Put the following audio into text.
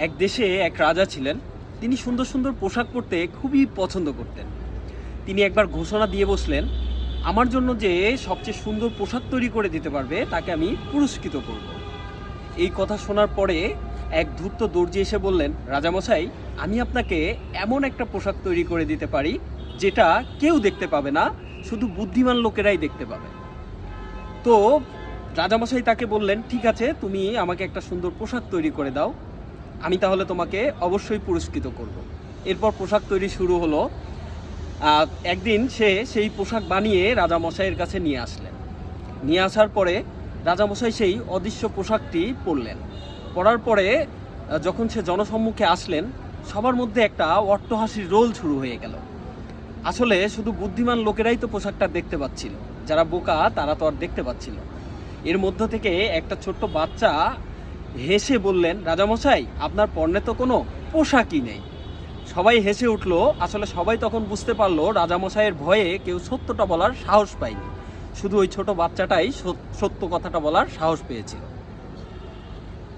এক দেশে এক রাজা ছিলেন। তিনি সুন্দর সুন্দর পোশাক পরতে খুবই পছন্দ করতেন। তিনি একবার ঘোষণা দিয়ে বসলেন, আমার জন্য যে সবচেয়ে সুন্দর পোশাক তৈরি করে দিতে পারবে তাকে আমি পুরস্কৃত করব। এই কথা শোনার পরে এক ধূর্ত দর্জি এসে বললেন, রাজামশাই, আমি আপনাকে এমন একটা পোশাক তৈরি করে দিতে পারি যেটা কেউ দেখতে পাবে না, শুধু বুদ্ধিমান লোকেরাই দেখতে পাবে। তো রাজামশাই তাকে বললেন, ঠিক আছে, তুমি আমাকে একটা সুন্দর পোশাক তৈরি করে দাও, আমি তাহলে তোমাকে অবশ্যই পুরস্কৃত করব। এরপর পোশাক তৈরি শুরু হলো। একদিন সে সেই পোশাক বানিয়ে রাজামশাইয়ের কাছে নিয়ে আসলেন। নিয়ে আসার পরে রাজামশাই সেই অদৃশ্য পোশাকটি পরলেন। পরার পরে যখন সে জনসম্মুখে আসলেন, সবার মধ্যে একটা অট্টহাসির রোল শুরু হয়ে গেল। আসলে শুধু বুদ্ধিমান লোকেরাই তো পোশাকটা দেখতে পাচ্ছিল, যারা বোকা তারা তো আর দেখতে পাচ্ছিল না। এর মধ্য থেকে একটা ছোট্ট বাচ্চা হেসে বললেন, রাজামশাই, আপনার পরনে তো কোনো পোশাকই নেই। সবাই হেসে উঠলো। আসলে সবাই তখন বুঝতে পারলো রাজামশাইয়ের ভয়ে কেউ সত্যটা বলার সাহস পায়নি, শুধু ওই ছোট বাচ্চাটাই সত্য কথাটা বলার সাহস পেয়েছিল।